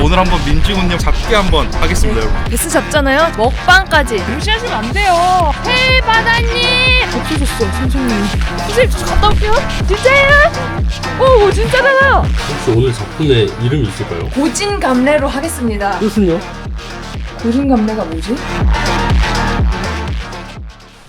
오늘 한번 민지군님 잡기 한번 하겠습니다, 여러분. 베스 잡잖아요. 먹방까지 무시하시면 안 돼요. 헤이 바다님 없어졌어 선생님. 선생님 저 갔다 올게요. 진짜예요? 오 진짜잖아요. 혹시 오늘 작품의 이름이 있을까요? 고진감래로 하겠습니다. 뜻은요? 고진감래가 뭐지?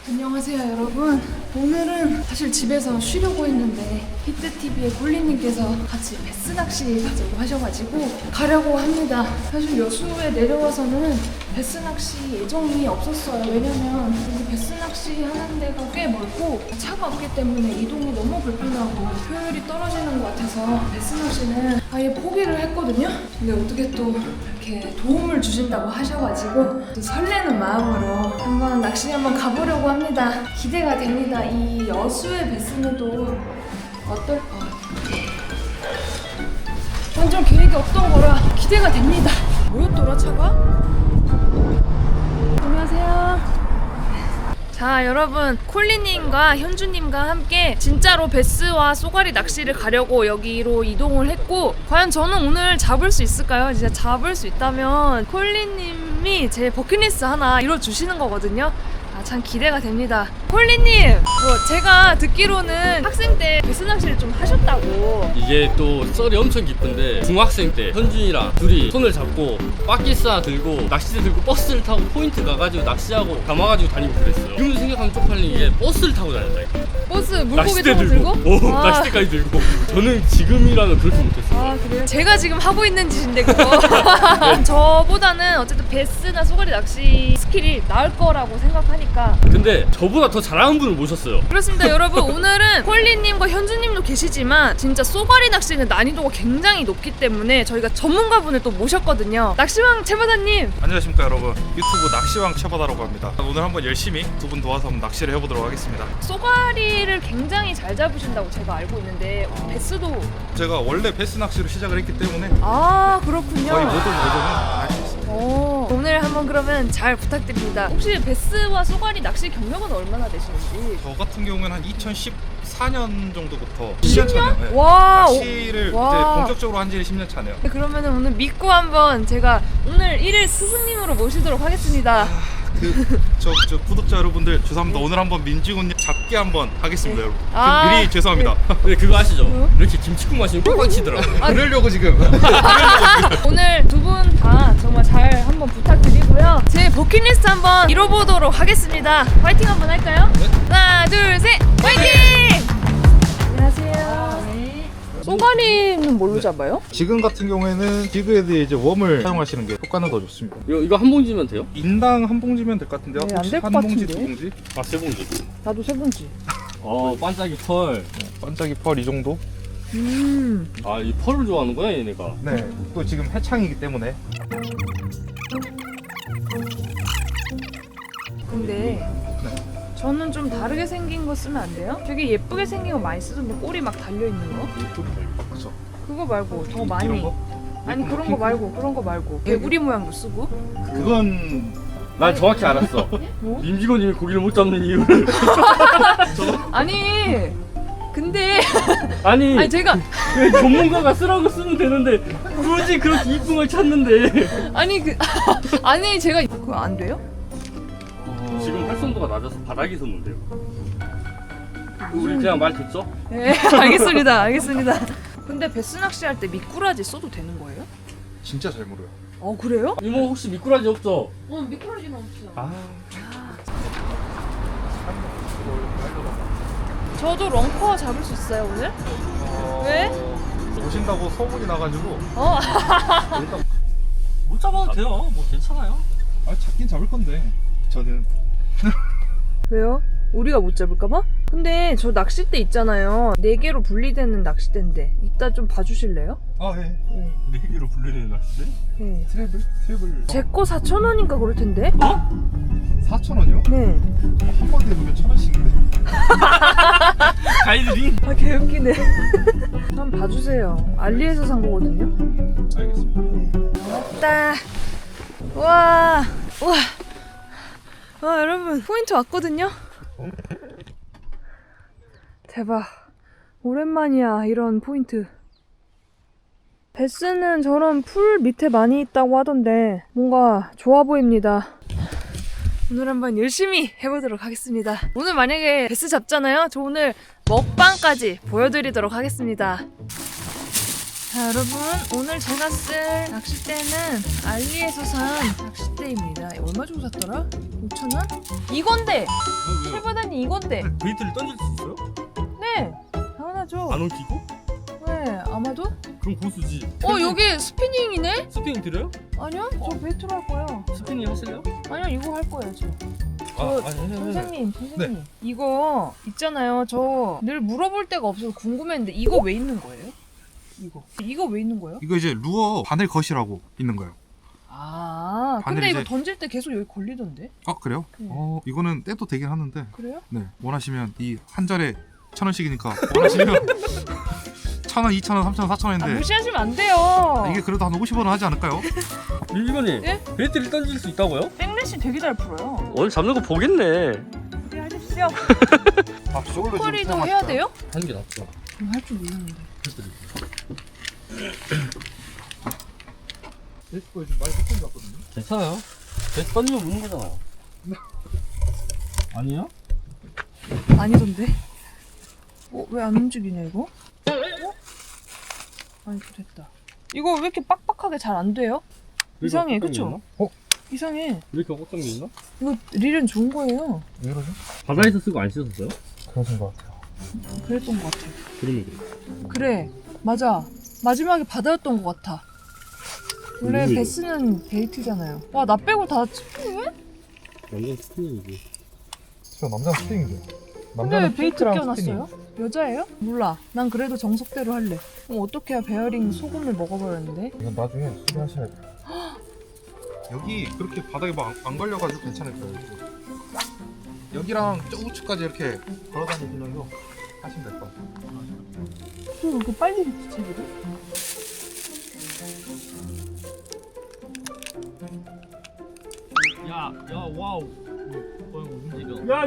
안녕하세요 여러분. 오늘은 사실 집에서 쉬려고 했는데 히트TV의 콜리님께서 같이 베스 낚시 가자고 하셔가지고 가려고 합니다. 사실 여수에 내려와서는 베스 낚시 예정이 없었어요. 왜냐면 여기 베스 낚시 하는 데가 꽤 멀고 차가 없기 때문에 이동이 너무 불편하고 효율이 떨어지는 것 같아서 베스 낚시는 아예 포기를 했거든요. 근데 어떻게 또 이렇게 도움을 주신다고 하셔가지고 또 설레는 마음으로 한번 낚시 한번 가보려고 합니다. 기대가 됩니다. 이 여수의 베스는도 어떨 것 같아요? 완전 계획이 없던 거라 기대가 됩니다. 뭐였더라 차가? 안녕하세요. 자 여러분, 콜리님과 현주님과 함께 진짜로 베스와 쏘가리 낚시를 가려고 여기로 이동을 했고, 과연 저는 오늘 잡을 수 있을까요? 진짜 잡을 수 있다면 콜리님이 제 버킷리스트 하나 이뤄주시는 거거든요. 참 기대가 됩니다. 콜리님, 뭐 제가 듣기로는 학생 때 베스 낚시를 좀 하셨다고. 이게 또 썰이 엄청 깊은데 중학생 때 현준이랑 둘이 손을 잡고 바퀴스 하나 들고 낚싯대 들고 버스를 타고 포인트 가가지고 낚시하고 감아가지고 다니고 그랬어요. 지금 생각하면 쪽팔린 게 버스를 타고 다녔다니까. 버스 물고기 낚싯대 타고 들고? 들고? 낚싯대까지 들고. 저는 지금이라면 그렇게 못했어요. 아 그래요? 제가 지금 하고 있는 짓인데 그거. 저보다는 어쨌든 베스나 쏘가리 낚시 스킬이 나을 거라고 생각하니까. 근데 저보다 더 잘하는 분을 모셨어요. 그렇습니다 여러분. 오늘은 콜리님과 현주님도 계시지만 진짜 쏘가리 낚시는 난이도가 굉장히 높기 때문에 저희가 전문가분을 또 모셨거든요. 낚시왕 최바다님. 안녕하십니까, 여러분. 유튜브 낚시왕 최바다라고 합니다. 오늘 한번 열심히 두 분 도와서 한번 낚시를 해보도록 하겠습니다. 쏘가리를 굉장히 잘 잡으신다고 제가 알고 있는데 베스도. 제가 원래 베스 낚시로 시작을 했기 때문에 아 그렇군요. 거의 모든 요정은 할 수 있습니다. 오늘 한번 그러면 잘 부탁드립니다. 혹시 베스와 쏘가리 낚시 경력은 얼마나 되시는지? 저 같은 경우는 한 2014년 정도부터 10년? 10년 차네요. 네. 와. 낚시를 와. 이제 본격적으로 한 지는 10년 차네요. 그러면은 오늘 믿고 한번 제가 오늘 1일 스승님으로 모시도록 하겠습니다. 저 구독자 여러분들 죄송합니다. 오늘 한번 민지군님 잡기 한번 하겠습니다, 여러분. 아, 미리 죄송합니다. 근데 그거 아시죠? 뭐요? 이렇게 김치국 마시면 꽉꽉 치더라고요. 그러려고 지금. 오늘 두 분 다 정말 잘 한번 부탁드리고요. 제 버킷리스트 한번 이뤄보도록 하겠습니다. 파이팅 한번 할까요? 네. 하나, 둘, 셋, 파이팅! 안녕하세요. 쏘가리는 뭘로 잡아요? 지금 같은 경우에는 지그헤드에 이제 웜을 사용하시는 게 효과는 더 좋습니다. 이거 한 봉지면 돼요? 인당 한 봉지면 될 것 같은데요. 네, 안될 혹시 한 것 봉지, 같은데? 두 봉지? 아, 세 봉지. 나도 세 번째. 반짝이 펄. 반짝이 펄 이 정도? 아, 이 펄을 좋아하는구나, 얘네가. 네. 또 지금 해창이기 때문에. 근데 저는 좀 다르게 생긴 거 쓰면 안 돼요? 되게 예쁘게 생긴 거 많이 쓰던데 꼬리 막 달려있는 거? 그죠? 그거 말고 더 많이. 이런 거? 아니 그런 거 말고 그런 거 말고 개구리 모양도 쓰고. 그건 난 정확히 알았어. 뭐? 임직원님이 고기를 못 잡는 이유를. 아니 근데 아니, 아니 제가 전문가가 쓰라고 쓰면 되는데 굳이 그렇게 이쁜 걸 찾는데. 아니 아니 제가 그거 안 돼요? 지금 활성도가 낮아서 바닥이 섰는데요. 우리 그냥 말 듣죠? 네 알겠습니다 알겠습니다. 근데 베스 낚시 할 때 미꾸라지 써도 되는 거예요? 진짜 잘 물어요. 그래요? 이모 혹시 미꾸라지 없죠? 미꾸라지는 없어요. 아, 저도 렁커 잡을 수 있어요 오늘? 왜? 오신다고 소문이 나가지고. 못 잡아도 돼요. 뭐 괜찮아요. 아, 잡긴 잡을 건데. 저는. 왜요? 우리가 못 잡을까봐? 근데 저 낚싯대 있잖아요. 4개로 분리되는 낚싯대인데 이따 좀 봐주실래요? 아, 예. 네. 4개로 분리되는 낚싯대? 네. 트래블. 제 거 4,000원인가 그럴 텐데? 4,000원이요? 네. 한 번에 보면 1,000원씩인데. 가이드링? 아 개웃기네. 한번 봐주세요. 알리에서 산 거거든요. 알겠습니다. 왔다. 와. 여러분 포인트 왔거든요. 대박. 오랜만이야 이런 포인트. 베스는 저런 풀 밑에 많이 있다고 하던데 뭔가 좋아 보입니다. 오늘 한번 열심히 해보도록 하겠습니다. 오늘 만약에 베스 잡잖아요? 저 오늘 먹방까지 보여드리도록 하겠습니다. 자 여러분, 오늘 제가 쓸 낚싯대는 알리에서 산 낚싯대입니다. 얼마 주고 샀더라? 5,000원? 이건데! 최바다님 이건데! 베이트를 던질 수 있어요? 네! 당연하죠. 안 옮기고? 네, 아마도? 그럼 고수지. 여기 스피닝이네? 스피닝 드려요? 아니요, 저 베이트로 할 거예요. 스피닝 하실래요? 아니요, 이거 할 거예요, 저. 아니. 선생님. 이거 있잖아요. 저 늘 물어볼 데가 없어서 궁금했는데 이거 왜 있는 거예요? 이거 왜 있는 거예요? 이거 이제 루어 바늘 컷이라고 있는 거예요. 아, 근데 바늘이 이거 이제- 던질 때 계속 여기 걸리던데? 아 그래요? 네. 이거는 떼도 되긴 하는데 그래요? 네 원하시면 이 한 달에 1,000원씩이니까 원하시면 1,000원, 2,000원, 3,000원, 4,000원인데 무시하시면 안 돼요. 이게 그래도 한 50원은 하지 않을까요? 이거님 예? 베이트를 던질 수 있다고요? 백래시 되게 잘 풀어요. 오늘 잡는 거 보겠네. 네, 하십시오. 아 저걸로 턱걸이도 해야 돼요? 하는 게 낫죠. 할 줄 모르는데. 베이스가 지금 많이 섞인 것 같거든요. 괜찮아요. 베이트 던지면 무는 거잖아요. 아니야? 아니던데? 왜 안 움직이냐 이거? 아니 됐다. 이거 왜 이렇게 빡빡하게 잘 안 돼요? 이상해, 그쵸? 이상해. 왜 이렇게 꽉 잠겨 있나? 이거 릴은 좋은 거예요. 왜 그러죠? 바다에서 쓰고 안 씻었어요? 그러신 것 같아요. 그랬던 것 같아. 그러면 그래, 맞아. 마지막에 바다였던 것 같아. 원래 음. 베스는 베이트잖아요. 와, 나 빼고 다 스피닝해? 완전 스피닝이지. 저 남자 스팅이죠. 근데 왜 베이트 껴놨어요? 여자예요? 몰라. 난 그래도 정석대로 할래. 그럼 어떻게 해야 베어링 소금을 먹어버렸는데? 이건 나중에 수리하셔야 돼요. 여기 그렇게 바닥에 막 안 걸려가지고 괜찮을 거예요. 여기랑 저 우측까지 이렇게 걸어다니시면서 하시면 될 것 같아요. 왜 이렇게 빨리 붙이지? 야, 와우. 움직여. 야,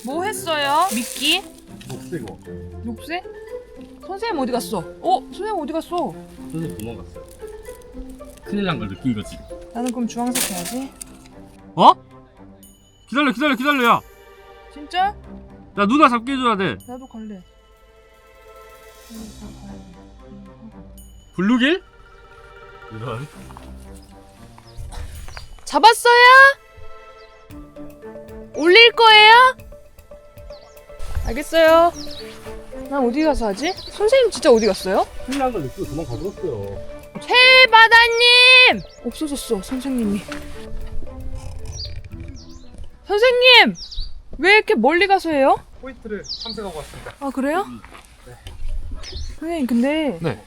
뭐 했어요? 미끼? 녹색어. 녹색? 선생님 어디 갔어? 선생님 어디 갔어? 선생님 도망갔어요. 큰일 난 걸 느낀 거지. 나는 그럼 주황색 해야지. 어? 기다려, 야. 진짜? 야, 누나 잡게 해줘야 돼. 나도 갈래. 블루길? 이런. 잡았어요? 올릴 거예요? 알겠어요. 난 어디 가서 하지? 선생님 진짜 어디 갔어요? 큰일 난 걸 느끼고 도망가버렸어요. 최바다님! 없어졌어, 선생님이. 선생님! 왜 이렇게 멀리 가서 해요? 포인트를 탐색하고 왔습니다. 아, 그래요? 선생님, 근데 네.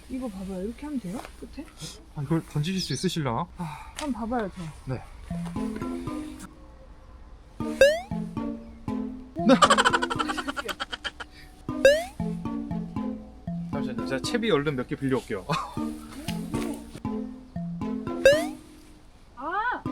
이거 봐봐요. 이렇게 하면 돼요? 끝에? 아, 이걸 던지실 수 있으실려나? 한번 봐봐요, 저. 네. 잠시만요. 제가 채비 얼른 몇 개 빌려올게요. 아!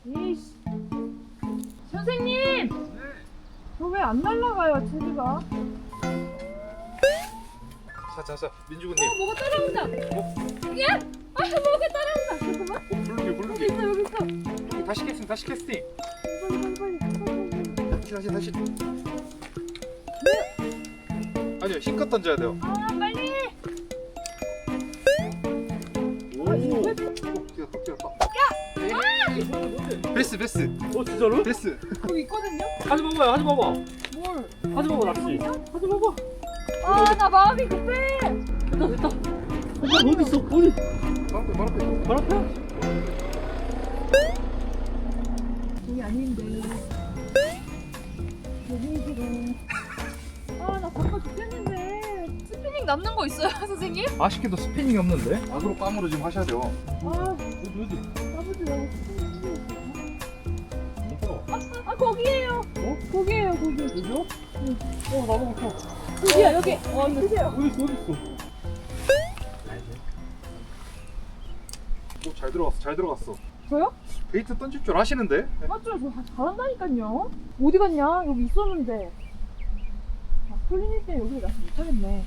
이씨. 선생님! 저 왜 안 날아가요, 채비가? 자, 민주군님. 뭐가 따라온다! 야! 뭐가 따라온다! 잠깐만. 블루기. 여기 있어. 다시 캐스팅. 빨리. 다시. 아니요, 힘껏 던져야 돼요. 아, 빨리! 오. 뛰었다. 베스. 진짜로? 베스. 여기 있거든요? 하지 봐봐. 뭘? 하지 봐봐, 낚시. 하지 봐봐. 아, 나 마음이 급해! 됐다. 어디 있어? 어디? 발 앞에? 여기 아닌데. 여기 싫어. 아, 나 바빠 죽겠는데. 스피닝 남는 거 있어요, 선생님? 아쉽게도 스피닝이 없는데 악으로 깜으로 지금 하셔야 돼요. 아, 어디? 나보지 여기 스피닝. 거기에요. 거기에요, 거기. 여기요? 나도 못해. 여기야 여기. 이거 드세요. 잘 들어갔어, 잘 들어갔어. 저요? 베이트 던질 줄 아시는데? 맞죠? 저 잘한다니까요. 어디 갔냐? 여기 있었는데. 폴리님 때문에 여기 나서 못하겠네.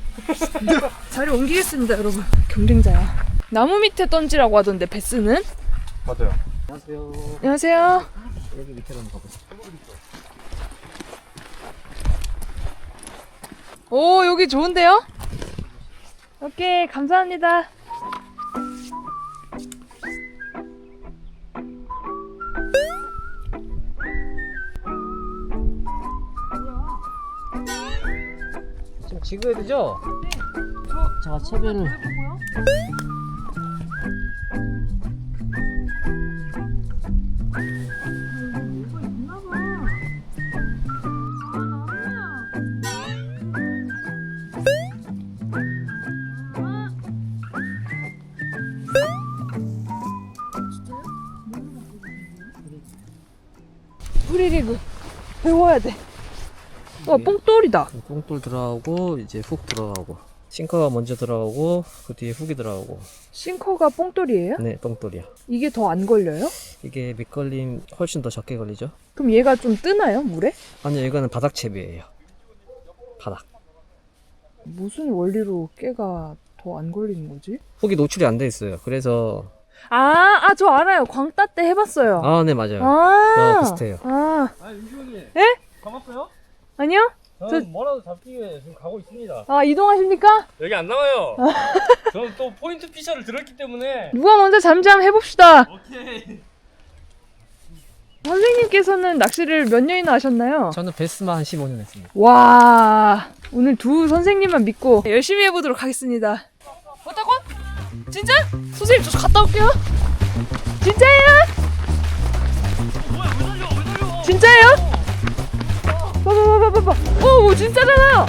자리 옮기겠습니다, 여러분. 경쟁자야. 나무 밑에 던지라고 하던데 베스는? 맞아요. 안녕하세요. 안녕하세요. 여기 밑에 한번 가보세요. 오, 여기 좋은데요? 오케이, 감사합니다. 지금 지그해야 되죠? 자, 채비를 프리리그 배워야 돼. 와, 뽕돌이다. 뽕돌 들어가고 이제 훅 들어가고 싱커가 먼저 들어가고 그 뒤에 훅이 들어가고. 싱커가 뽕돌이에요? 네, 뽕돌이야. 이게 더 안 걸려요? 이게 밑걸림 훨씬 더 적게 걸리죠? 그럼 얘가 좀 뜨나요, 물에? 아니요, 이거는 바닥 채비예요. 바닥. 무슨 원리로 깨가 더 안 걸리는 거지? 훅이 노출이 안 돼 있어요. 그래서 저 알아요. 광따 때 해봤어요. 아, 네, 맞아요. 아, 비슷해요. 아, 아, 윤주님. 에? 가봤어요? 아니요? 저는 뭐라도 잡기 위해 지금 가고 있습니다. 아, 이동하십니까? 여기 안 나와요. 저는 또 포인트 피셔를 들었기 때문에. 누가 먼저 잠잠 해봅시다. 오케이. 선생님께서는 낚시를 몇 년이나 하셨나요? 저는 베스만 한 15년 했습니다. 와, 오늘 두 선생님만 믿고 열심히 해보도록 하겠습니다. 어따고? 진짜? 선생님, 저 갔다 올게요. 진짜예요? 뭐야, 왜 달려? 왜 달려? 진짜예요? 봐봐. 오, 진짜잖아. 와,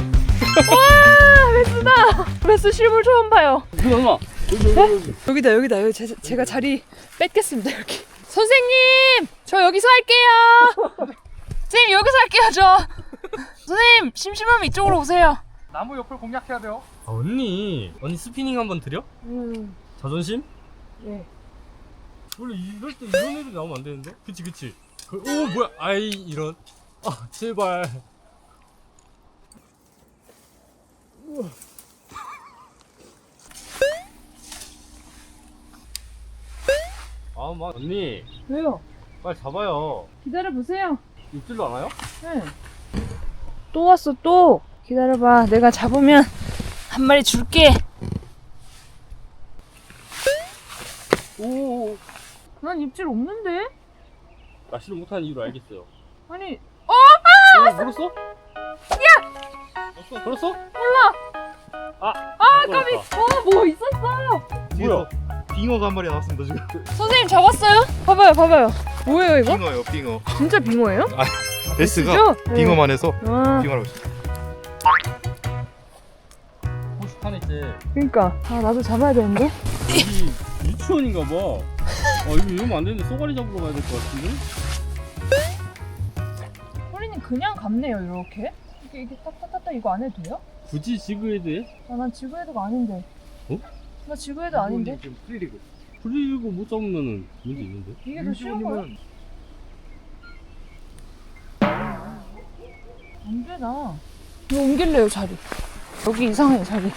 베스다. 베스 실물 처음 봐요. 누나. 여기다. 여기 제가 자리 뺏겠습니다, 여기. 선생님, 저 여기서 할게요. 선생님, 여기서 할게요, 저. 선생님, 심심하면 이쪽으로 오세요. 나무 옆을 공략해야 돼요. 아, 언니 스피닝 한번 드려? 자존심? 네. 원래 이럴 때 이런 애들 나오면 안 되는데? 그치. 오, 뭐야? 아이, 이런. 아, 제발. 아, 언니, 왜요? 빨리 잡아요. 기다려보세요. 입질도 안 와요? 네. 또 왔어, 또. 기다려봐. 내가 잡으면 한 마리 줄게. 오, 난 입질 없는데? 낚시를 못하는 이유를 알겠어요. 아니, 물었어? 야! 물었어? 몰라. 까비. 뭐 있었어. 뒤에서 빙어가 한 마리 나왔습니다 지금. 선생님 잡았어요? 봐봐요. 뭐예요, 이거? 빙어요, 빙어. 진짜 빙어예요? 베스가 진짜? 빙어만 해서 아, 빙어라고 있어. 혹시 타냈지? 그니까. 나도 잡아야 되는데? 여기 유치원인가 봐. 이거 이러면 안 되는데 쏘가리 잡으러 가야 될 것 같은데? 소리님 그냥 감네요, 이렇게. 이게 딱딱딱딱 이거 안 해도 돼요? 굳이 지그헤드에? 난 지구헤드가 아닌데. 어? 나 지구헤드 아닌데? 지금 프리리그. 풀리고 못 잡으면은 문제 있는데? 이게 더 쉬운 거야? 안 되나? 이거 옮길래요, 자리. 여기 이상해, 자리.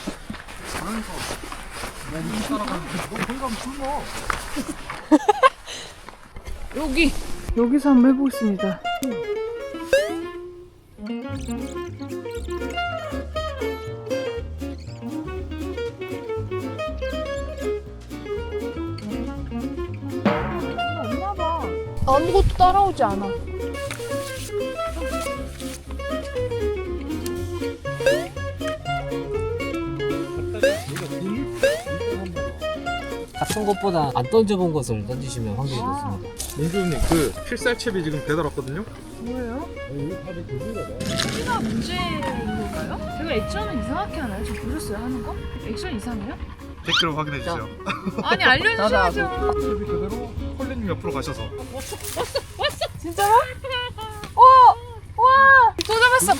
여기서 한번 해보겠습니다. 없나봐. 아무것도 따라오지 않아. 같은 것보다 안 던져본 것을 던지시면 확률이 높습니다. 민주님 그 필살채비 지금 배달 왔거든요. 뭐예요? 키가 문제인 건가요? 제가 액션을 이상하게 하나요? 저 보셨어요, 하는 거? 액션 이상해요? 댓글 확인해 주세요. 아니, 알려주셔야죠. 채비 그대로 콜리님 옆으로 가셔서. 진짜로? 와! 또 잡았어!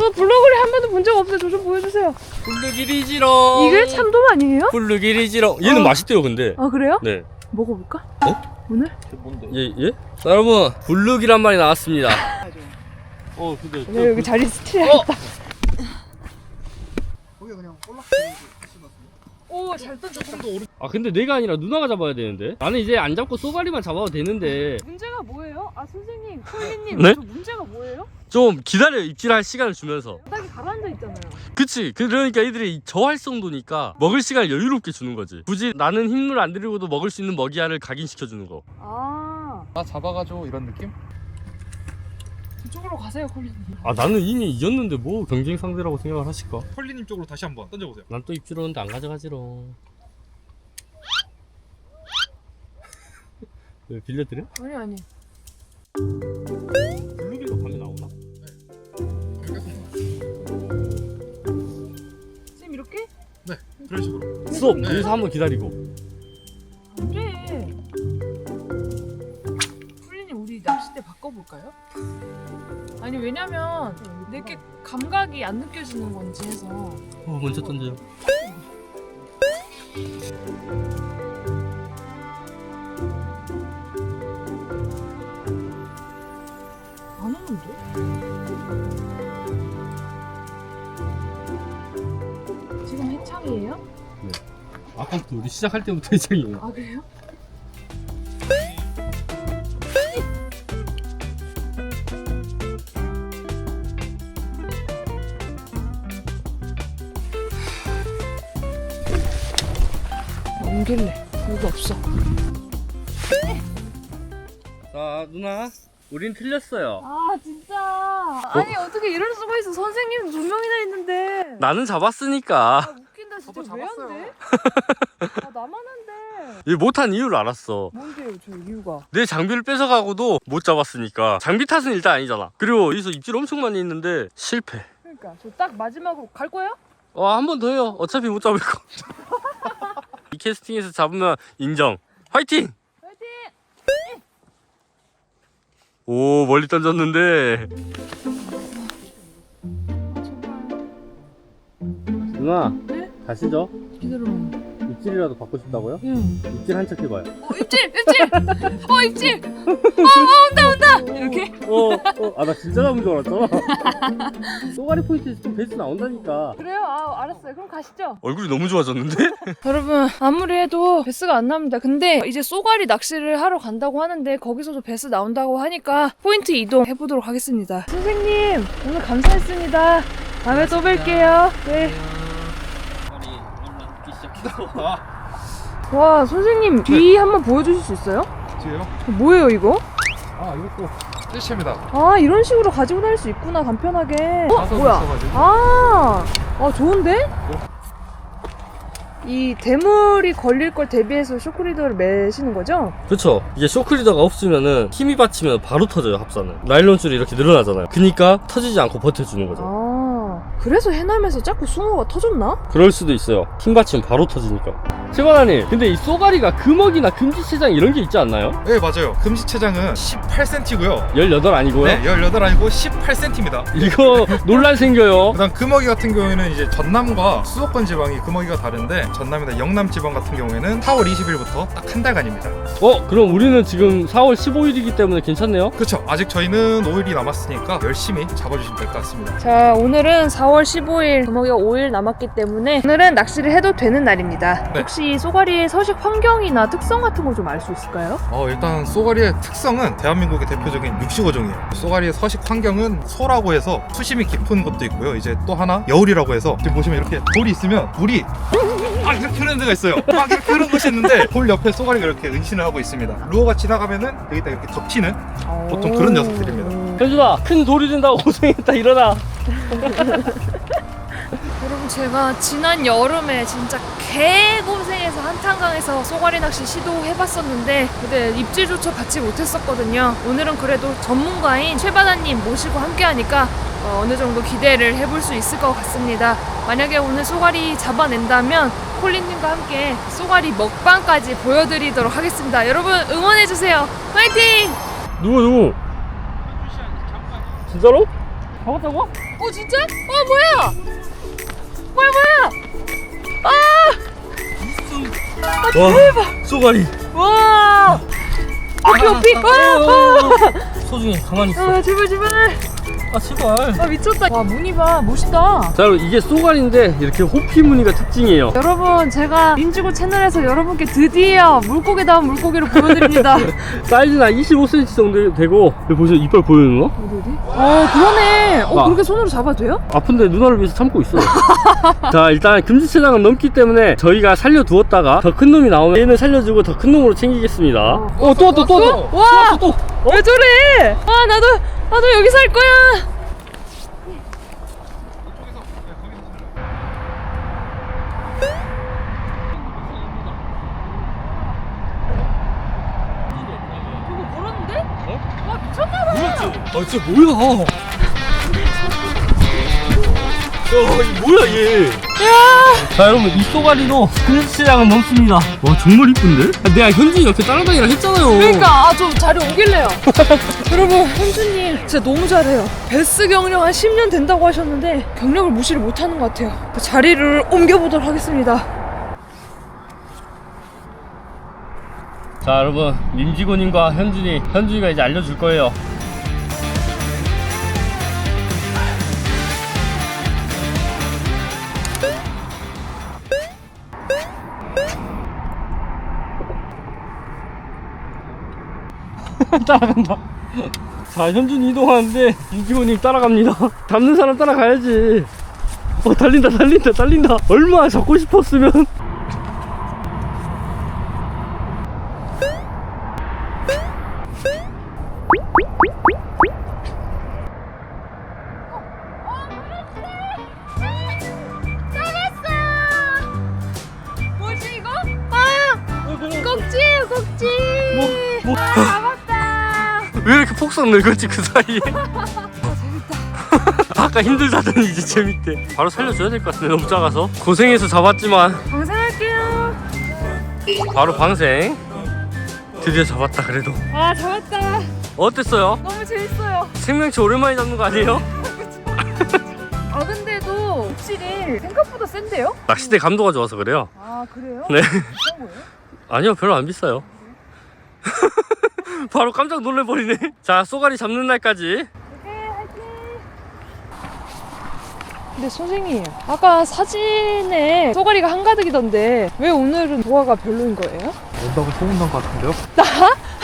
저 블루길이 한 번도 본 적 없어요. 저 좀 보여주세요. 블루길이지롱. 이게 참돔 아니에요? 블루길이지롱. 얘는 맛있대요 근데. 아 그래요? 네. 먹어볼까? 어? 오늘? 예? 자, 여러분 블루길 한 마리 나왔습니다. 근데 네, 여기 자리 스틸해야겠다. 거기 그냥 볼락 오, 잘 던졌다. 근데 내가 아니라 누나가 잡아야 되는데. 나는 이제 안 잡고 쏘가리만 잡아도 되는데. 문제가 뭐예요? 아 선생님, 콜리님, 네? 저 문제가 뭐예요? 좀 기다려, 입질할 시간을 주면서. 바닥에 가라앉아 있잖아요. 그치. 그러니까 애들이 저활성도니까 먹을 시간을 여유롭게 주는 거지. 굳이 나는 힘을 안 들이고도 먹을 수 있는 먹이알을 각인시켜주는 거. 아, 나 잡아가지고 이런 느낌? 이쪽으로 가세요, 콜리님. 나는 이미 이겼는데 뭐 경쟁 상대라고 생각을 하실까? 펄리님 쪽으로 다시 한번 던져보세요. 난 또 입질 오는데 안 가져가지롱. 왜 빌려드려? 아니. 블루길도 밤에 나오나? 쌤 이렇게? 네, 그런 식으로. 수업 여기서 한번 기다리고. 안 돼. 콜리님 우리 낚싯대 바꿔볼까요? 아니 왜냐면 내게 감각이 안 느껴지는 건지 해서. 먼저 던져요. 안 오는데? 지금 해창이에요? 아까부터 우리 시작할 때부터 이상이에요. 아 그래요? 옮길래 여기 없어. 자 누나, 우린 틀렸어요. 아 진짜 아니 어떻게 이럴 수가 있어. 선생님 2명이나 있는데. 나는 잡았으니까. 웃긴다 진짜. 저도 왜 안 잡았어요. 돼? 나만 한데. 얘 못한 이유를 알았어. 뭔데요 저 이유가? 내 장비를 뺏어가고도 못 잡았으니까. 장비 탓은 일단 아니잖아. 그리고 여기서 입질 엄청 많이 했는데 실패. 그러니까 저 딱 마지막으로 갈 거예요? 한 번 더 해요. 어차피 못 잡을 거. 이 캐스팅에서 잡으면 인정. 화이팅! 화이팅! 오, 멀리 던졌는데. 누나, 네? 가시죠. 기다려봐. 입질이라도 받고 싶다고요? 응. 입질 한 척 해봐요. 입질! 입질! 온다! 이렇게? 나 진짜 잡은 줄 알았잖아. 쏘가리 포인트에서 좀 베이스 나온다니까. 그래요? 알았어요. 그럼 가시죠. 얼굴이 너무 좋아졌는데? 여러분 아무리 해도 베스가 안 나옵니다. 근데 이제 쏘가리 낚시를 하러 간다고 하는데 거기서도 베스 나온다고 하니까 포인트 이동해보도록 하겠습니다. 선생님 오늘 감사했습니다. 다음에 또 뵐게요. 네. 와 선생님 뒤 한번 보여주실 수 있어요? 뒤에요? 뭐예요 이거? 이것도 뜰채입니다. 이런 식으로 가지고 다닐 수 있구나 간편하게. 가서 뭐야? 있어가지고. 좋은데? 이 대물이 걸릴 걸 대비해서 쇼크리더를 매시는 거죠? 그쵸. 이게 쇼크리더가 없으면은 힘이 받치면 바로 터져요, 합사는. 나일론줄이 이렇게 늘어나잖아요. 그니까 터지지 않고 버텨주는 거죠. 그래서 해남에서 자꾸 숭어가 터졌나? 그럴 수도 있어요. 힘 받치면 바로 터지니까. 최관아님, 근데 이 쏘가리가 금어기나 금지체장 이런 게 있지 않나요? 네, 맞아요. 금시체장은 18cm고요. 18 아니고요? 네, 18 아니고 18cm입니다. 이거 논란 생겨요. 그다음 금어기 같은 경우에는 이제 전남과 수도권 지방이 금어기가 다른데 전남이나 영남 지방 같은 경우에는 4월 20일부터 딱 한 달간입니다. 그럼 우리는 지금 4월 15일이기 때문에 괜찮네요? 그렇죠. 아직 저희는 5일이 남았으니까 열심히 잡아주시면 될 것 같습니다. 자 오늘은 4월 15일 금어기가 5일 남았기 때문에 오늘은 낚시를 해도 되는 날입니다. 네. 혹시 쏘가리의 서식 환경이나 특성 같은 거 좀 알 수 있을까요? 일단 쏘가리의 특성은 대한민국의 대표적인 육식어종이에요. 쏘가리의 서식 환경은 소라고 해서 수심이 깊은 곳도 있고요. 이제 또 하나 여울이라고 해서 지금 보시면 이렇게 돌이 있으면 물이 막 이렇게 흐르는 데가 있어요. 막 이렇게 흐르는 곳이 있는데 돌 옆에 쏘가리가 이렇게 은신을 하고 있습니다. 루어가 지나가면은 여기다 이렇게 덮치는 보통 그런 녀석들입니다. 현준아, 큰 돌이 된다고 고생했다. 일어나. 여러분 제가 지난 여름에 진짜 개고생해서 한탄강에서 쏘가리 낚시 시도해봤었는데 근데 입질조차 받지 못했었거든요. 오늘은 그래도 전문가인 최바다님 모시고 함께하니까 어느 정도 기대를 해볼 수 있을 것 같습니다. 만약에 오늘 쏘가리 잡아낸다면 콜린님과 함께 쏘가리 먹방까지 보여드리도록 하겠습니다. 여러분 응원해주세요. 화이팅! 누구? 진짜로? 잡았다고? 진짜? 뭐야? 와, 쏘가리. 와! 오피! 소중히 가만히 있어. 제발. 아, 제발. 미쳤다. 와, 무늬 봐. 멋있다. 자, 여러분, 이게 쏘가리인데 이렇게 호피 무늬가 특징이에요. 여러분, 제가 민지고 채널에서 여러분께 드디어 물고기다운 물고기를 보여드립니다. 사이즈는 한 25cm 정도 되고, 여기 보세요. 이빨 보이는 거? 어디? 그러네. 그렇게 손으로 잡아도 돼요? 아픈데 누나를 위해서 참고 있어요. 자, 일단 금지체장은 넘기 때문에 저희가 살려두었다가 더 큰 놈이 나오면 얘는 살려주고 더 큰 놈으로 챙기겠습니다. 또 왔다. 와! 왜 저래? 나도 여기서 할 거야. 저거 걸었는데? 와, 미쳤나봐. 아, 진짜 뭐야? 이거 뭐야 얘? 자, 여러분, 이 쏘가리도 금지체장은 넘습니다. 와, 정말 이쁜데? 내가 현준이 이렇게 따라다니라 했잖아요. 그러니까 좀 자리 옮길래요. 여러분, 현주님 진짜 너무 잘해요. 베스 경력 한 10년 된다고 하셨는데 경력을 무시를 못하는 것 같아요. 자리를 옮겨보도록 하겠습니다. 자, 여러분, 민지고님과 현준이가 이제 알려줄 거예요. 따라간다. 자, 현준이 이동하는데 민지고님 따라갑니다. 잡는 사람 따라가야지. 달린다. 얼마나 잡고 싶었으면. 뭐지 이거? 꼭지예요, 꼭지. 잡았다. 왜 이렇게 폭삭 늙었지 그 사이에? 아까 힘들다더니 이제 재밌대. 바로 살려줘야 될 것 같은데 너무 작아서. 고생해서 잡았지만 방생할게요. 바로 방생. 드디어 잡았다. 그래도 잡았다. 어땠어요? 너무 재밌어요. 생명체 오랜만에 잡는 거 아니에요? 근데도 확실히 생각보다 센데요? 낚시대 감도가 좋아서 그래요. 그래요? 네. 비싼 거예요? 아니요, 별로 안 비싸요. 바로 깜짝 놀래버리네. 자, 쏘가리 잡는 날까지. 근데 선생님, 아까 사진에 쏘가리가 한가득이던데 왜 오늘은 조화가 별로인 거예요? 온다고 소문난 것 같은데요?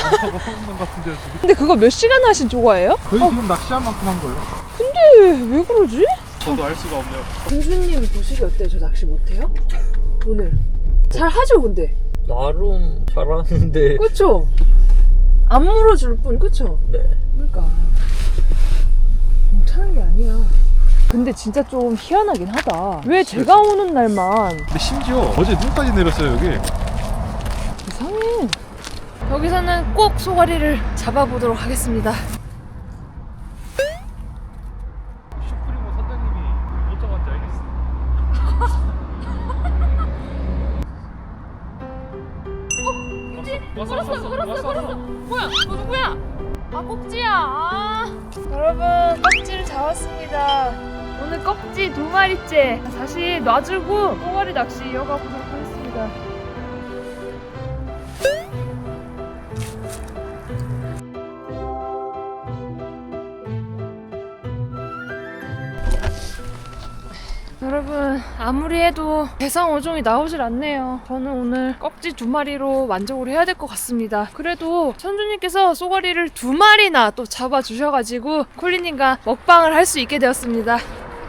온다고 소문난 것 같은데요 지금? 근데 그거 몇 시간 하신 조과예요? 거의 지금 낚시한 만큼 한 거예요. 근데 왜 그러지? 저도 알 수가 없네요. 공주님 보시기 어때요? 저 낚시 못해요? 오늘 잘 하죠 근데? 나름 잘하는데. 그쵸? 안 물어줄 뿐 그쵸? 네. 그러니까 못하는 게 아니야. 근데 진짜 좀 희한하긴 하다. 왜 제가 오는 날만 근데 심지어 어제 눈까지 내렸어요 여기. 이상해. 여기서는 꼭 쏘가리를 잡아보도록 하겠습니다. 슈프리모 선장님이 못 잡았는지 알겠어. 끌었어. 뭐야? 너 누구야? 꼭지야. 여러분, 꼭지를 잡았습니다. 오늘 꼭지 2마리째. 다시 놔주고 쏘가리 낚시 이어가 보도록 하겠습니다. 여러분, 아무리 해도 대상 어종이 나오질 않네요. 저는 오늘 꺽지 2마리로 만족을 해야 될 것 같습니다. 그래도 천주님께서 쏘가리를 2마리나 또 잡아주셔가지고 콜리님과 먹방을 할 수 있게 되었습니다.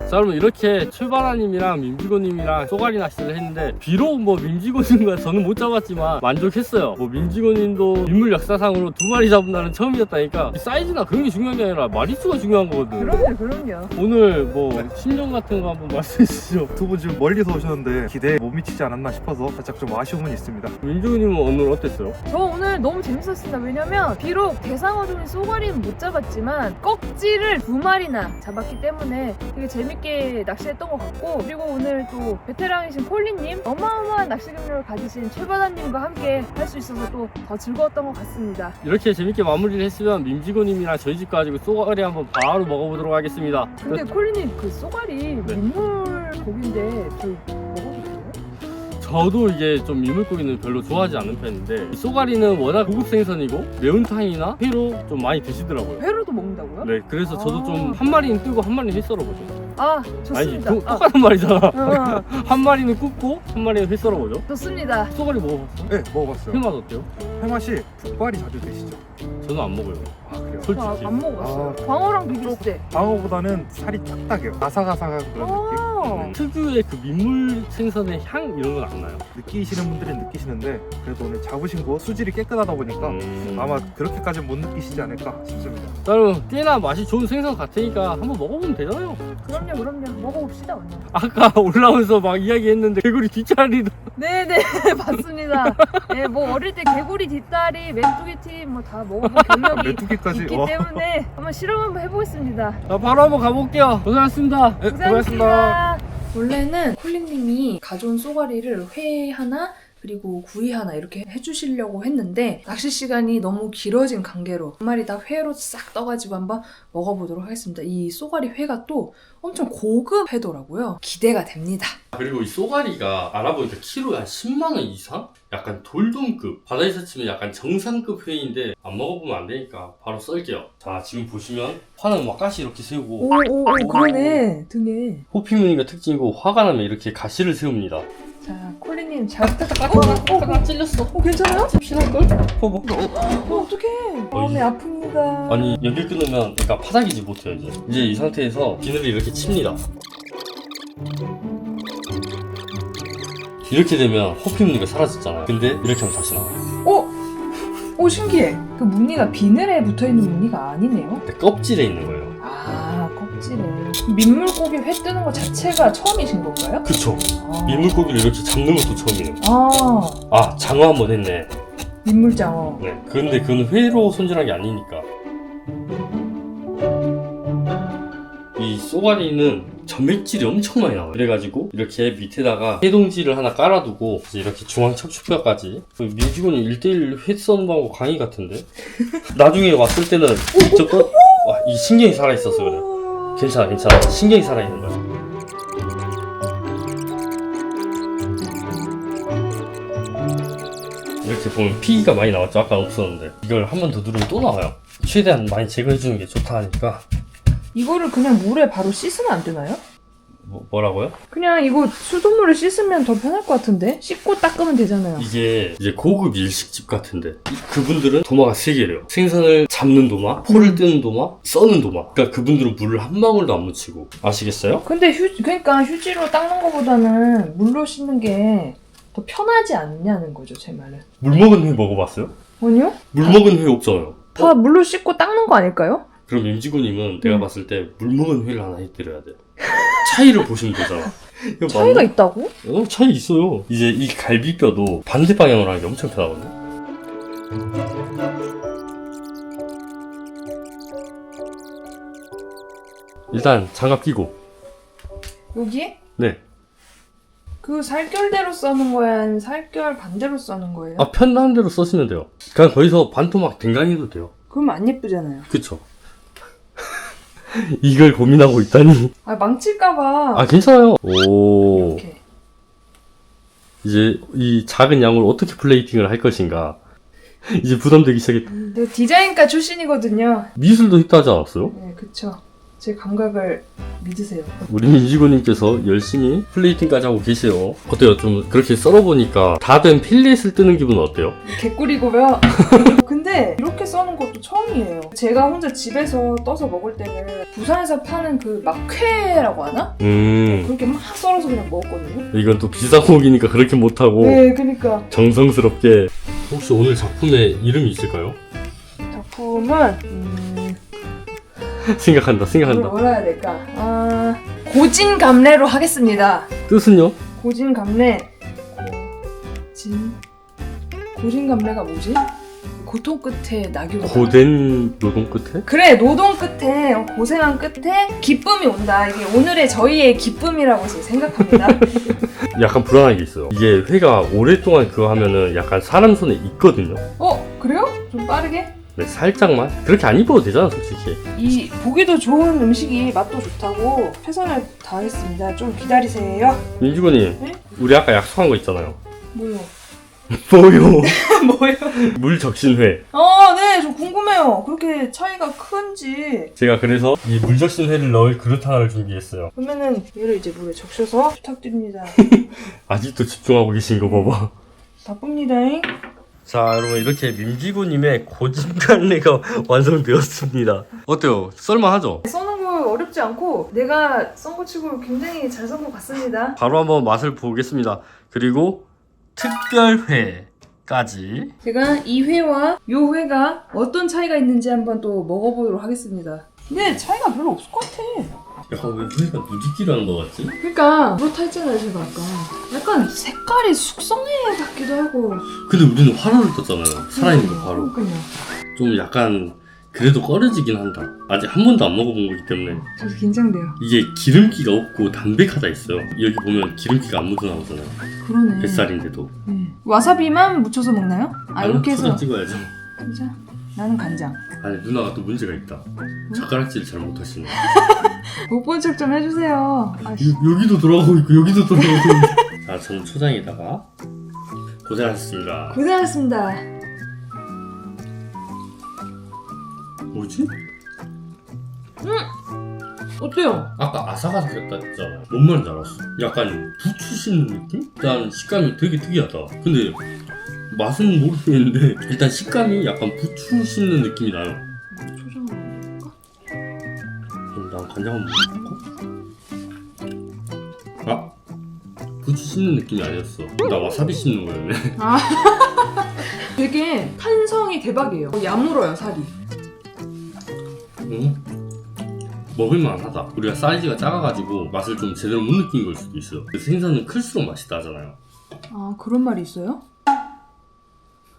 자, 여러분, 이렇게 출바라님이랑 민지고님이랑 쏘가리 낚시를 했는데 비록 뭐 민지고님과 저는 못 잡았지만 만족했어요. 뭐 민지고님도 인물 역사상으로 2마리 잡은 날은 처음이었다니까. 사이즈나 그런 게 중요한 게 아니라 마리수가 중요한 거거든. 그럼요. 오늘 뭐 심정 같은 거 한번 말씀해 주시죠. 두 분 지금 멀리서 오셨는데 기대에 못 미치지 않았나 싶어서 살짝 좀 아쉬움은 있습니다. 민지고님은 오늘 어땠어요? 저 오늘 너무 재밌었습니다. 왜냐면 비록 대상 어종인 쏘가리는 못 잡았지만 꺽지를 2마리나 잡았기 때문에 되게 재밌게 재밌게 낚시했던 것 같고, 그리고 오늘 또 베테랑이신 폴리님, 어마어마한 낚시 경력을 가지신 최바다님과 함께 할 수 있어서 또 더 즐거웠던 것 같습니다. 이렇게 재밌게 마무리를 했으면 민지고님이랑 저희 집 가지고 쏘가리 한번 바로 먹어보도록 하겠습니다. 근데 콜리님, 그 쏘가리 네. 민물 고기인데 저희 먹어도 돼요? 저도 이게 좀 민물고기는 별로 좋아하지 않는 편인데, 이 쏘가리는 워낙 고급 생선이고 매운탕이나 회로 좀 많이 드시더라고요. 회로도 먹는다고요? 네, 그래서 저도 아. 좀 한 마리는 뜨고 한 마리는 회 썰어보죠. 아, 아니, 좋습니다. 똑같은 말이잖아. 어, 한 마리는 굽고 한 마리는 회 썰어보죠. 좋습니다. 쏘가리 먹어봤어요? 네, 먹어봤어요. 회 맛 어때요? 회맛이 북발이 자주 드시죠? 저는 안 먹어요. 아, 그래요? 솔직히. 안 먹었어요. 아. 광어랑 비교했을 때. 방어보다는 살이 딱딱해요. 아삭아삭한 그런 느낌. 아, 특유의 그 민물 생선의 향 이런 건 안 나요? 느끼시는 분들은 느끼시는데 그래도 오늘 잡으신 거 수질이 깨끗하다 보니까 아마 그렇게까지는 못 느끼시지 않을까 싶습니다. 여러분, 꽤나 맛이 좋은 생선 같으니까 한번 먹어보면 되잖아요. 그럼요. 먹어봅시다, 오늘. 아까 올라오면서 막 이야기했는데 개구리 뒷자리도 네네, 맞습니다. 네, 뭐 어릴 때 개구리 뒷다리, 메뚜기 튀김 뭐 다 먹어본 경력이 메뚜기까지 있기 때문에 한번 실험 한번 해보겠습니다. 바로 한번 가볼게요. 고생하셨습니다. 네, 고생하셨습니다. 원래는 콜린님이 가져온 쏘가리를 회 하나 그리고 구이 하나 이렇게 해주시려고 했는데 낚시 시간이 너무 길어진 관계로 한 마리 다 회로 싹 떠가지고 한번 먹어보도록 하겠습니다. 이 쏘가리 회가 또 엄청 고급 회더라고요. 기대가 됩니다. 그리고 이 쏘가리가 알아보니까 키로에 한 10만원 이상? 약간 돌돔급, 바다에서 치면 약간 정상급 회인데 안 먹어보면 안 되니까 바로 썰게요. 자, 지금 보시면 화는 막 가시 이렇게 세우고, 그러네, 등에. 호피무늬가 특징이고 화가 나면 이렇게 가시를 세웁니다. 자, 콜린님 잘 나 찔렸어. 괜찮아요? 피날걸? 봐봐. 어떡해. 마음이 아픕니다. 아니, 여길 끊으면 그러니까 파닥이지 못해요. 이제 이 상태에서 비늘을 이렇게 칩니다. 이렇게 되면 호피무늬가 사라졌잖아요. 근데 이렇게 하면 다시 나와요. 오, 신기해. 그 무늬가 비늘에 붙어있는 무늬가 아니네요. 근데 껍질에 있는 거예요. 아, 껍질에. 민물고기 회 뜨는 것 자체가 처음이신 건가요? 그쵸. 아. 민물고기를 이렇게 잡는 것도 처음이에요. 아, 아, 장어 한번 했네. 민물장어. 네. 그런데 그건 회로 손질한 게 아니니까. 이 쏘가리는 점액질이 엄청 많이 나와요. 그래가지고 이렇게 밑에다가 해동지를 하나 깔아두고 이제 이렇게 중앙 척추뼈까지. 민지고는 1:1 회 써는 방법 강의 같은데? 나중에 왔을 때는 저거 와, 이 신경이 살아있어서 그래. 괜찮아. 신경이 살아있는 거야. 이렇게 보면 피가 많이 나왔죠. 아까 없었는데 이걸 한 번 더 누르면 또 나와요. 최대한 많이 제거해주는 게 좋다 하니까. 이거를 그냥 물에 바로 씻으면 안 되나요? 뭐라고요? 그냥 이거 수돗물에 씻으면 더 편할 것 같은데? 씻고 닦으면 되잖아요. 이게 이제 고급 일식집 같은데 그분들은 도마가 3개래요. 생선을 잡는 도마, 포를 뜨는 도마, 써는 도마. 그러니까 그분들은 물을 한 방울도 안 묻히고. 아시겠어요? 근데 그러니까 휴지로 닦는 것보다는 물로 씻는 게 더 편하지 않냐는 거죠, 제 말은. 물 먹은 회 먹어봤어요? 아니요? 물 먹은 회 없잖아요. 다 물로 씻고 닦는 거 아닐까요? 그럼 임지구님은 내가 봤을 때 물 먹은 회를 하나 해드려야 돼. 차이를 보시면 되잖아. 이거 차이가 맞나? 있다고? 차이 있어요. 이제 이 갈비뼈도 반대 방향으로 하는 게 엄청 편하거든요. 일단 장갑 끼고. 여기에? 네. 그 살결대로 써는 거야? 아니면 살결 반대로 써는 거예요? 아, 편한 대로 써시면 돼요. 그냥 거기서 반토막 댕강해도 돼요. 그럼 안 예쁘잖아요. 그쵸? 이걸 고민하고 있다니. 아, 망칠까봐. 아, 괜찮아요. 오. 이렇게. 이제 이 작은 양을 어떻게 플레이팅을 할 것인가. 이제 부담되기 시작했다. 내가 디자인과 출신이거든요. 미술도 했다 하지 않았어요? 네, 그쵸. 제 감각을 믿으세요. 우리 민지고님께서 열심히 플레이팅까지 하고 계세요. 어때요? 좀 그렇게 썰어보니까 다 된 필렛을 뜨는 기분은 어때요? 개꿀이고요. 근데 이렇게 써는 것도 처음이에요. 제가 혼자 집에서 떠서 먹을 때는 부산에서 파는 그 막회라고 하나? 그렇게 막 썰어서 그냥 먹었거든요. 이건 또 비싼 고기니까 그렇게 못하고 네, 그러니까. 정성스럽게. 혹시 오늘 작품에 이름이 있을까요? 작품은 생각한다. 뭐라 해야 될까? 고진감래로 하겠습니다. 뜻은요? 고진감래. 고진감래가 뭐지? 고통 끝에 낙이 온다. 고된 노동 끝에? 그래, 노동 끝에, 고생한 끝에 기쁨이 온다. 이게 오늘의 저희의 기쁨이라고 생각합니다. 약간 불안한 게 있어요. 이게 회가 오랫동안 그거 하면은 약간 사람 손에 익거든요. 그래요? 좀 빠르게? 네, 살짝만. 그렇게 안 입어도 되잖아, 솔직히. 이 보기도 좋은 음식이 맛도 좋다고 최선을 다했습니다. 좀 기다리세요. 민주군님, 네? 우리 아까 약속한 거 있잖아요. 뭐요? 뭐요? 뭐요? 물 적신회. 네, 좀 궁금해요. 그렇게 차이가 큰지. 제가 그래서 이 물 적신회를 넣을 그릇 하나를 준비했어요. 그러면은 얘를 이제 물에 적셔서 부탁드립니다. 아직도 집중하고 계신 거 봐봐. 바쁩니다잉. 자, 여러분 이렇게 민지구님의 고집갈래가 완성되었습니다. 어때요? 썰만하죠? 써는 거 어렵지 않고 내가 썬 거 치고 굉장히 잘 썬 것 같습니다. 바로 한번 맛을 보겠습니다. 그리고 특별회까지. 제가 이 회와 요 회가 어떤 차이가 있는지 한번 또 먹어보도록 하겠습니다. 근데 차이가 별로 없을 것 같아. 약간 왜 회가 누지끼라는 거 같지? 그러니까 그렇다 했잖아요, 제가 아까. 약간 색깔이 숙성회 같기도 하고. 근데 우리는 화로를 떴잖아요. 살아있는 거 화로. 그러니까요. 좀 약간 그래도 꺼려지긴 한다. 아직 한 번도 안 먹어본 거기 때문에. 저도 긴장돼요. 이게 기름기가 없고 담백하다 있어요. 여기 보면 기름기가 안 묻어나오잖아요. 그러네. 뱃살인데도. 와사비만 묻혀서 먹나요? 이렇게 해서. 찍어야죠. 진짜? 나는 간장. 아니 누나가 또 문제가 있다. 젓가락질 잘 못하시네. 못 본 척 좀 해주세요. 여기도 돌아가고 있고 여기도 돌아가고 있고. 자, 저는 초장에다가 고생하셨습니다. 고생하셨습니다. 뭐지? 어때요? 아까 아삭아삭했다 했잖아요. 뭔 말인지 알았어. 약간 부추 씹는 느낌? 일단 식감이 되게 특이하다. 근데 맛은 모르겠는데 일단 식감이 약간 부추 씹는 느낌이 나요. 초장을 넣어볼까? 그럼 난 간장 한번 먹어볼까? 부추 씹는 느낌이 아니었어. 나 와사비 씹는 거였네. 되게 탄성이 대박이에요. 야물어요, 살이. 응? 먹을만하다. 우리가 사이즈가 작아가지고 맛을 좀 제대로 못 느낀 걸 수도 있어. 생선은 클수록 맛이 나잖아요. 그런 말이 있어요?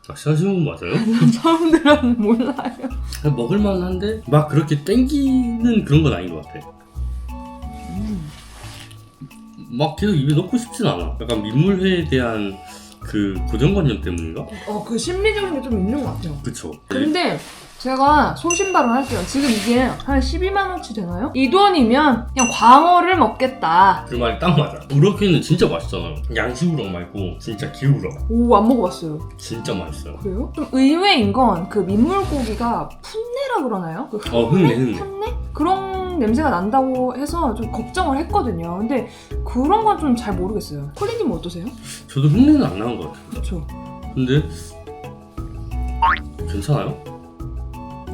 낚시하시는 건 맞아요? 처음 들어는 몰라요. 먹을만한데 막 그렇게 땡기는 그런 건 아닌 것 같아. 막 계속 입에 넣고 싶진 않아. 약간 민물회에 대한 그 고정관념 때문인가? 그 심리적인 게 좀 있는 것 같아요. 그쵸. 근데 제가 소신발언 할게요. 지금 이게 한 12만원치 되나요? 이 돈이면 그냥 광어를 먹겠다. 그 말이 딱 맞아. 우럭회는 진짜 맛있잖아요. 양식 우럭 말고 진짜 기우럭. 오, 안 먹어봤어요. 진짜 맛있어요. 그래요? 좀 의외인 건 그 민물고기가 풋내라 그러나요? 흙내. 풋내? 그런 냄새가 난다고 해서 좀 걱정을 했거든요. 근데 그런 건 좀 잘 모르겠어요. 콜리님 어떠세요? 저도 흙내는 안 나는 것 같아요. 그렇죠. 근데 괜찮아요?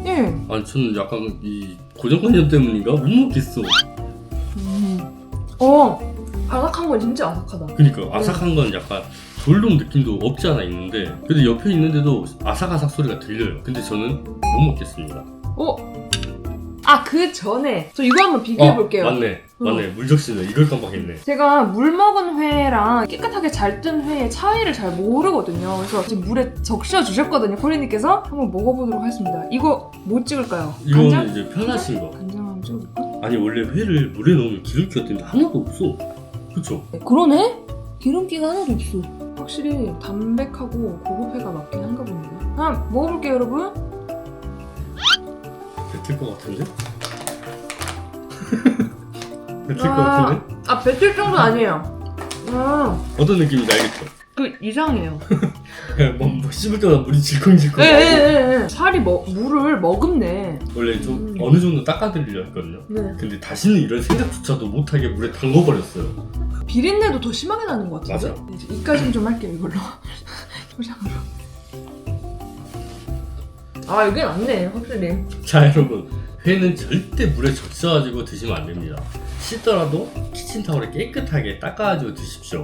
예. 아니 저는 약간 이 고정관념 때문인가? 못 먹겠어. 바삭한 건 진짜 아삭하다. 그니까 아삭한 건 약간 돌돔 느낌도 없지 않아 있는데 근데 옆에 있는데도 아삭아삭 소리가 들려요. 근데 저는 못 먹겠습니다. 그 전에 저 이거 한번 비교해볼게요. 맞네. 물적시네. 이걸 깜빡했네. 제가 물 먹은 회랑 깨끗하게 잘 뜬 회의 차이를 잘 모르거든요. 그래서 지금 물에 적셔 주셨거든요, 콜리님께서. 한번 먹어보도록 하겠습니다. 이거 뭐 찍을까요? 이거는 간장? 이제 편하신 거. 간장 한번 찍어볼까? 아니 원래 회를 물에 넣으면 기름기가 뜨는데 하나도 없어. 그쵸? 그러네? 기름기가 하나도 없어. 확실히 담백하고 고급 회가 맞긴 한가 봅니다. 한번 먹어볼게요, 여러분. 뱉을 것 같은데? 뱉을 것 같은데? 뱉을 정도는 아니에요. 어떤 느낌인지 알겠죠? 이상해요. 뭐 씹을 때마다 물이 질컹질컹 예. 살이 물을 머금네. 원래 좀 어느 정도 닦아드리려 했거든요. 네. 근데 다시는 이런 생각조차도 못하게 물에 담궈버렸어요. 비린내도 더 심하게 나는 것 같은데? 맞아. 이제 이까지는 좀 할게요, 이걸로. 포장으로. 이게 낫네, 확실히. 자 여러분, 회는 절대 물에 적셔가지고 드시면 안 됩니다. 씻더라도 키친타올에 깨끗하게 닦아가지고 드십시오.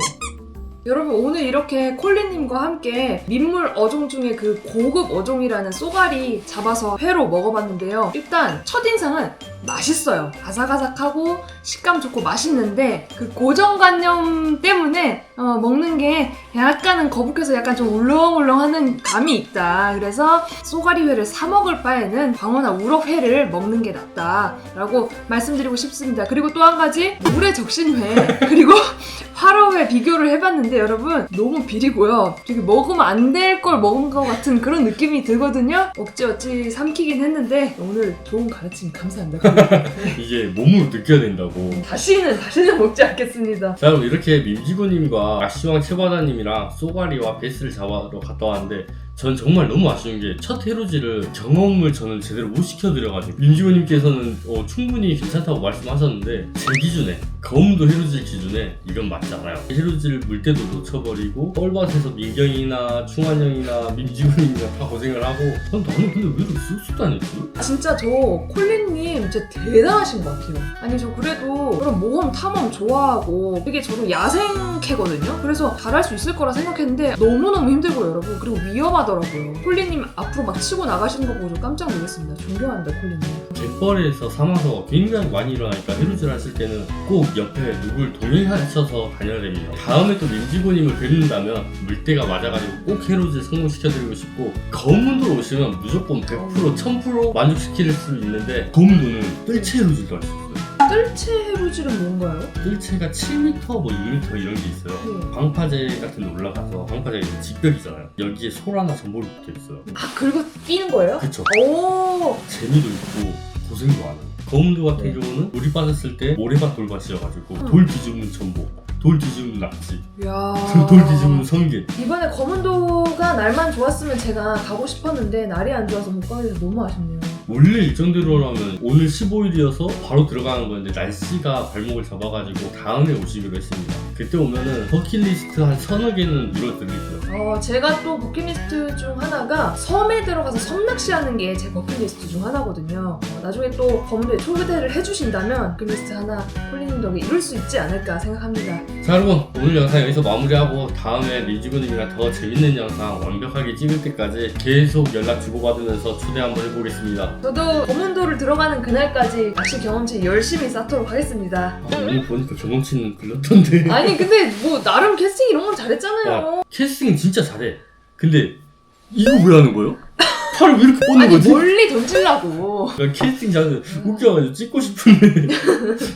여러분, 오늘 이렇게 콜리님과 함께 민물 어종 중에 그 고급 어종이라는 쏘가리 잡아서 회로 먹어봤는데요. 일단 첫인상은 맛있어요. 아삭아삭하고 식감 좋고 맛있는데 그 고정관념 때문에 근데 먹는 게 약간은 거북해서 약간 좀 울렁울렁하는 감이 있다. 그래서 쏘가리회를 사 먹을 바에는 광어나 우럭회를 먹는 게 낫다라고 말씀드리고 싶습니다. 그리고 또 한 가지 물에 적신회 그리고 화로회 비교를 해봤는데 여러분 너무 비리고요. 되게 먹으면 안 될 걸 먹은 것 같은 그런 느낌이 들거든요. 어찌 삼키긴 했는데 오늘 좋은 가르침 감사합니다. 이게 몸으로 느껴야 된다고. 다시는 먹지 않겠습니다. 자, 그럼 이렇게 민지구님과 낚시왕 최바다님이랑 쏘가리와 베스를 잡아러 갔다 왔는데 전 정말 너무 아쉬운 게 첫 해루질을 경험을 저는 제대로 못 시켜드려가지고 민지구님께서는 충분히 괜찮다고 말씀하셨는데 제 기준에 검도 해루질 기준에 이건 맞지 않아요. 해루질 물때도 놓쳐버리고 뻘밭에서 민경이나 충환형이나 민지구님이랑 다 고생을 하고 나는 근데 왜 이렇게 쑥쑥 다녔지? 진짜 저 콜린님 진짜 대단하신 것 같아요. 아니 저 그래도 그런 모험 탐험 좋아하고 되게 저도 야생캐거든요. 그래서 잘할 수 있을 거라 생각했는데 너무너무 힘들고요 여러분. 그리고 위험하더라고요. 콜린님 앞으로 막 치고 나가시는 거 보고 저 깜짝 놀랐습니다. 존경합니다 콜린님. 갯벌에서 삼아서 굉장히 많이 일어나니까 해루질 하실 때는 꼭 옆에 누굴 동행하셔서 다녀야 됩니다. 다음에 또 민지구님을 뵙는다면 물때가 맞아가지고 꼭 해루질 성공시켜드리고 싶고 검은도로 오시면 무조건 100% 1000% 만족시킬 수 있는데 검은도는 뜰채 해루질도 할 수 있어요. 뜰채 해루질은 뭔가요? 뜰채가 7m 뭐 2m 이런 게 있어요. 네. 방파제 같은 데 올라가서 방파제가 직벽이잖아요. 여기에 소라나 전복이 붙어있어요. 아 그리고 끼는 거예요? 그쵸. 오. 재미도 있고 고생도 많아요. 검은도 같은 네. 경우는 물이 빠졌을 때 모래밭 돌밭이어가지고 음. 돌 뒤집는 전복, 돌 뒤집는 낙지, 야. 돌 뒤집는 성게. 이번에 검은도가 날만 좋았으면 제가 가고 싶었는데 날이 안 좋아서 못 가게 돼서 너무 아쉽네요. 원래 일정대로라면 오늘 15일이어서 바로 들어가는 건데 날씨가 발목을 잡아가지고 다음에 오시기로 했습니다. 그때 오면은 버킷리스트 한 서너 개는 이뤄드릴게요. 제가 또 버킷리스트 중 하나가 섬에 들어가서 섬낚시하는 게 제 버킷리스트 중 하나거든요. 나중에 또 검도에 초대를 해주신다면 버킷리스트 하나 콜리님 덕에 이룰 수 있지 않을까 생각합니다. 자 여러분 오늘 영상 여기서 마무리하고 다음에 민지구님이랑 더 재밌는 영상 완벽하게 찍을 때까지 계속 연락 주고받으면서 초대 한번 해보겠습니다. 저도 검은도를 들어가는 그날까지 낚시 경험치 열심히 쌓도록 하겠습니다. 오늘 보니까 경험치는 글렀던데. 아니 근데 뭐 나름 캐스팅 이런 건 잘했잖아요. 야, 캐스팅 진짜 잘해. 근데 이거 왜 하는 거예요? 팔을 왜 이렇게 뻗는 아니 거지? 멀리 던지려고. 야, 캐스팅 잘해. 웃겨가지고 찍고 싶은데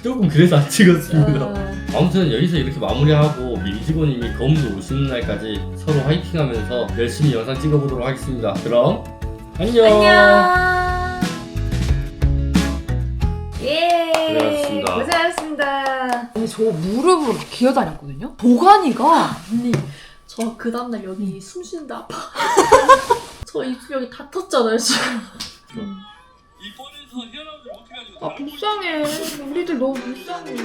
조금 그래서 안 찍었습니다. 아무튼 여기서 이렇게 마무리하고 민지고님이 검도 오시는 날까지 서로 화이팅하면서 열심히 영상 찍어보도록 하겠습니다. 그럼 안녕. 안녕. 예. 고생하셨습니다. 고생하셨습니다. 아니 저 무릎으로 기어다녔거든요. 도가니가 언니, 저 그 다음날 여기 숨 쉬는데 아파. 저 입술 여기 다 텄잖아요, 지금. 이번에서 헤어나오지 못해가지고 아 불쌍해. 우리들 너무 불쌍해.